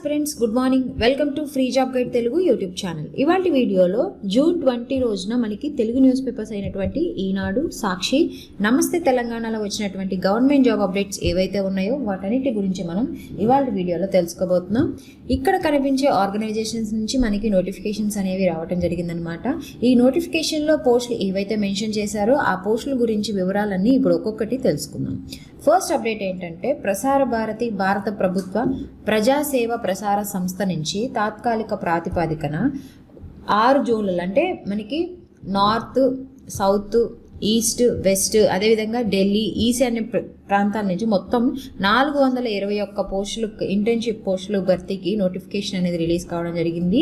Aspirants good morning. Welcome to free job guide Telugu YouTube channel. ఇవాళ వీడియోలో June 20 రోజున మనకి తెలుగు న్యూస్ పేపర్స్ అయినటువంటి ఈనాడు, సాక్షి, నమస్తే తెలంగాణలో వచ్చినటువంటి గవర్నమెంట్ జాబ్ అప్డేట్స్ ఏవైతే ఉన్నాయో వాటన్నిటి గురించి మనం ఇవాళ వీడియోలో తెలుసుకోబోతున్నాం. ఇక్కడ కనిపించే ఆర్గనైజేషన్స్ నుంచి మనకి నోటిఫికేషన్స్ అనేవి రావడం జరిగిందనమాట. ఈ నోటిఫికేషన్లో పోస్టులు ఏవైతే మెన్షన్ చేశారో ఆ పోస్టుల గురించి వివరాలన్నీ ఇప్పుడు ఒక్కొక్కటి తెలుసుకుందాం. ఫస్ట్ అప్డేట్ ఏంటంటే, ప్రసార భారతి భారత ప్రభుత్వ ప్రజాసేవ ప్రసార సంస్థ నుంచి తాత్కాలిక ప్రాతిపదికన 6 జోన్లు అంటే మనకి నార్త్, సౌత్, ఈస్ట్, వెస్ట్, అదేవిధంగా ఢిల్లీ, ఈశాన్య ప్రాంతాల నుంచి మొత్తం 421 పోస్టులు, ఇంటర్న్షిప్ పోస్టులు భర్తీకి నోటిఫికేషన్ అనేది రిలీజ్ కావడం జరిగింది.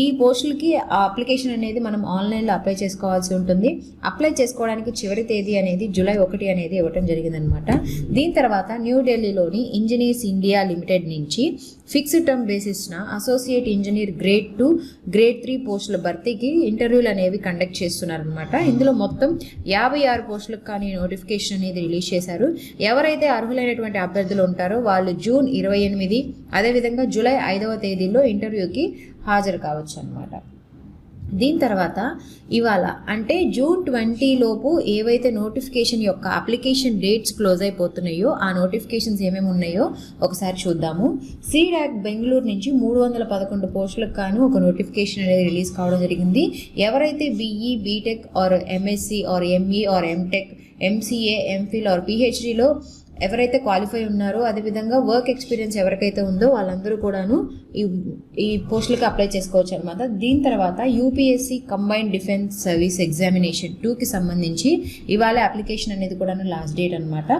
ఈ పోస్టులకి అప్లికేషన్ అనేది మనం ఆన్లైన్లో అప్లై చేసుకోవాల్సి ఉంటుంది. అప్లై చేసుకోవడానికి చివరి తేదీ అనేది జూలై 1 అనేది ఇవ్వడం జరిగిందనమాట. దీని తర్వాత న్యూఢిల్లీలోని ఇంజనీర్స్ ఇండియా లిమిటెడ్ నుంచి ఫిక్స్డ్ టర్మ్ బేసిస్న అసోసియేట్ ఇంజనీర్ గ్రేడ్ 2, గ్రేడ్ 3 పోస్టుల భర్తీకి ఇంటర్వ్యూలు అనేవి కండక్ట్ చేస్తున్నారనమాట. ఇందులో మొత్తం 56 పోస్టులకు కానీ నోటిఫికేషన్ అనేది రిలీజ్ చేశారు. ఎవరైతే అర్హులైనటువంటి అభ్యర్థులు ఉంటారో వాళ్ళు జూన్ 28 అదేవిధంగా జూలై 5వ తేదీలో ఇంటర్వ్యూకి హాజరు కావచ్చు అనమాట. దీని తర్వాత ఇవాళ అంటే జూన్ 20 లోపు ఏవైతే నోటిఫికేషన్ యొక్క అప్లికేషన్ డేట్స్ క్లోజ్ అయిపోతున్నాయో ఆ నోటిఫికేషన్స్ ఏమేమి ఉన్నాయో ఒకసారి చూద్దాము. సీడాక్ బెంగళూరు నుంచి 311 పోస్టులకు గాను ఒక నోటిఫికేషన్ అనేది రిలీజ్ కావడం జరిగింది. ఎవరైతే BE, BTech or MSc or ME or MTech, MCA, MPhil or పిహెచ్డిలో ఎవరైతే క్వాలిఫై ఉన్నారో అదేవిధంగా వర్క్ ఎక్స్పీరియన్స్ ఎవరికైతే ఉందో వాళ్ళందరూ కూడాను ఈ పోస్టులకి అప్లై చేసుకోవచ్చు అనమాట. దీని తర్వాత UPSC combined defence service examination 2కి సంబంధించి ఇవాళ అప్లికేషన్ అనేది కూడాను లాస్ట్ డేట్ అనమాట.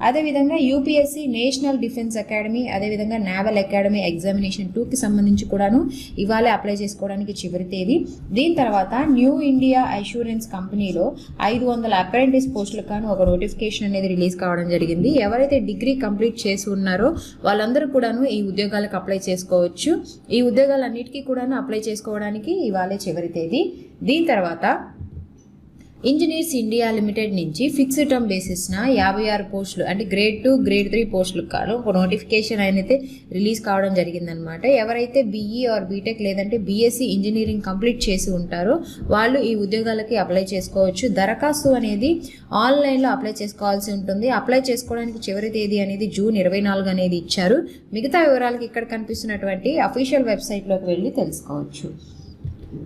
అదేవిధంగా యూపీఎస్సీ నేషనల్ డిఫెన్స్ అకాడమీ అదేవిధంగా నేవల్ అకాడమీ ఎగ్జామినేషన్ 2కి సంబంధించి కూడాను ఇవాళ అప్లై చేసుకోవడానికి చివరి తేదీ. దీని తర్వాత న్యూ ఇండియా అష్యూరెన్స్ కంపెనీలో 500 అప్రెంటిస్ పోస్టులకు గాను ఒక నోటిఫికేషన్ అనేది రిలీజ్ కావడం జరిగింది. ఎవరైతే డిగ్రీ కంప్లీట్ చేసి ఉన్నారో వాళ్ళందరూ కూడాను ఈ ఉద్యోగాలకు అప్లై చేసుకోవచ్చు. ఈ ఉద్యోగాలన్నిటికీ కూడాను అప్లై చేసుకోవడానికి ఇవాళే చివరి తేదీ. దీని తర్వాత ఇంజనీర్స్ ఇండియా లిమిటెడ్ నుంచి ఫిక్స్డ్ టర్మ్ బేసిస్న 56 పోస్టులు అంటే గ్రేడ్ 2, గ్రేడ్ 3 పోస్టులకు కాను ఒక నోటిఫికేషన్ అయితే రిలీజ్ కావడం జరిగిందనమాట. ఎవరైతే బీఈ ఆర్ బీటెక్ లేదంటే బీఎస్సీ ఇంజనీరింగ్ కంప్లీట్ చేసి ఉంటారో వాళ్ళు ఈ ఉద్యోగాలకి అప్లై చేసుకోవచ్చు. దరఖాస్తు అనేది ఆన్లైన్లో అప్లై చేసుకోవాల్సి ఉంటుంది. అప్లై చేసుకోవడానికి చివరి తేదీ అనేది జూన్ 24 అనేది ఇచ్చారు. మిగతా వివరాలకి ఇక్కడ కనిపిస్తున్నటువంటి అఫీషియల్ వెబ్సైట్లోకి వెళ్ళి తెలుసుకోవచ్చు.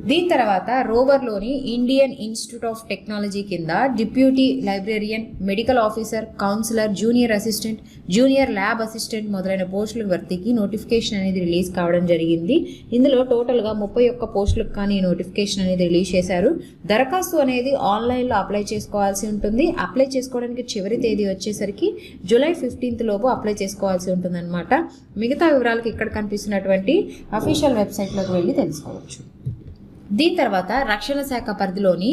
దీని తర్వాత రోవర్లోని ఇండియన్ ఇన్స్టిట్యూట్ ఆఫ్ టెక్నాలజీ కింద deputy librarian, medical officer, counsellor, junior assistant, junior lab assistant మొదలైన పోస్టుల భర్తీకి నోటిఫికేషన్ అనేది రిలీజ్ కావడం జరిగింది. ఇందులో టోటల్గా 31 పోస్టులకు కానీ నోటిఫికేషన్ అనేది రిలీజ్ చేశారు. దరఖాస్తు అనేది ఆన్లైన్లో అప్లై చేసుకోవాల్సి ఉంటుంది. అప్లై చేసుకోవడానికి చివరి తేదీ వచ్చేసరికి జూలై 15 లోపు అప్లై చేసుకోవాల్సి ఉంటుంది అనమాట. మిగతా వివరాలకు ఇక్కడ కనిపిస్తున్నటువంటి అఫీషియల్ వెబ్సైట్లోకి వెళ్ళి తెలుసుకోవచ్చు. దీని తర్వాత రక్షణ శాఖ పరిధిలోని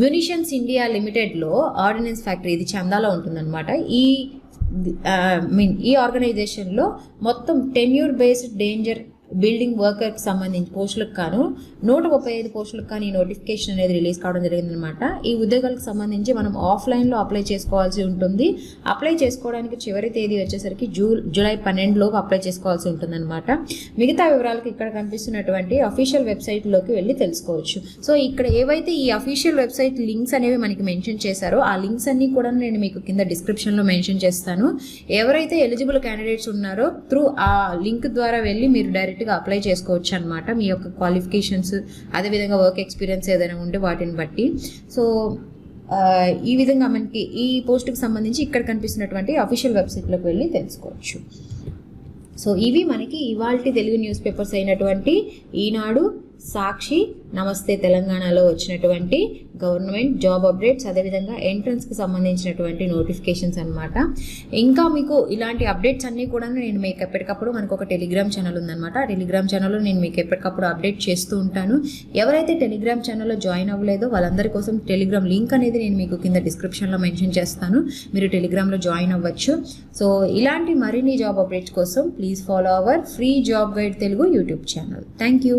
మ్యునిషన్స్ ఇండియా లిమిటెడ్లో ఆర్డినెన్స్ ఫ్యాక్టరీ, ఇది చందాలో ఉంటుందన్నమాట. ఈ ఆర్గనైజేషన్లో మొత్తం టెన్యూర్ బేస్డ్ డేంజర్ బిల్డింగ్ వర్కర్కి సంబంధించి పోస్టులకు గాను 135 పోస్టులకు కానీ నోటిఫికేషన్ అనేది రిలీజ్ కావడం జరిగిందనమాట. ఈ ఉద్యోగాలకు సంబంధించి మనం ఆఫ్లైన్లో అప్లై చేసుకోవాల్సి ఉంటుంది. అప్లై చేసుకోవడానికి చివరి తేదీ వచ్చేసరికి జూలై 12 లోపు అప్లై చేసుకోవాల్సి ఉంటుందన్నమాట. మిగతా వివరాలకు ఇక్కడ కనిపిస్తున్నటువంటి అఫీషియల్ వెబ్సైట్లోకి వెళ్ళి తెలుసుకోవచ్చు. సో ఇక్కడ ఏవైతే ఈ అఫీషియల్ వెబ్సైట్ లింక్స్ అనేవి మనకి మెన్షన్ చేశారో ఆ లింక్స్ అన్ని కూడా నేను మీకు కింద డిస్క్రిప్షన్లో మెన్షన్ చేస్తాను. ఎవరైతే ఎలిజిబుల్ క్యాండిడేట్స్ ఉన్నారో త్రూ ఆ లింక్ ద్వారా వెళ్ళి మీరు డైరెక్ట్ అప్లై చేసుకోవచ్చు అనమాట. మీ యొక్క క్వాలిఫికేషన్స్ అదేవిధంగా వర్క్ ఎక్స్పీరియన్స్ ఏదైనా ఉంటే వాటిని బట్టి. సో ఈ విధంగా మనకి ఈ పోస్టుకి సంబంధించి ఇక్కడ కనిపిస్తున్నటువంటి అఫీషియల్ వెబ్సైట్లోకి వెళ్ళి తెలుసుకోవచ్చు. సో ఇవి మనకి ఇవాల్టి తెలుగు న్యూస్ పేపర్స్ అయినటువంటి ఈనాడు, సాక్షి, నమస్తే తెలంగాణలో వచ్చినటువంటి గవర్నమెంట్ జాబ్ అప్డేట్స్ అదేవిధంగా ఎంట్రన్స్కి సంబంధించినటువంటి నోటిఫికేషన్స్ అనమాట. ఇంకా మీకు ఇలాంటి అప్డేట్స్ అన్నీ కూడా నేను మీకు ఎప్పటికప్పుడు మనకు ఒక టెలిగ్రామ్ ఛానల్ ఉందన్నమాట. ఆ టెలిగ్రామ్ ఛానల్లో నేను మీకు ఎప్పటికప్పుడు అప్డేట్ చేస్తూ ఉంటాను. ఎవరైతే టెలిగ్రామ్ ఛానల్లో జాయిన్ అవ్వలేదో వాళ్ళందరి కోసం టెలిగ్రామ్ లింక్ అనేది నేను మీకు కింద డిస్క్రిప్షన్లో మెన్షన్ చేస్తాను. మీరు టెలిగ్రామ్లో జాయిన్ అవ్వచ్చు. సో ఇలాంటి మరిన్ని జాబ్ అప్డేట్స్ కోసం please follow our free job guide Telugu YouTube channel. Thank you.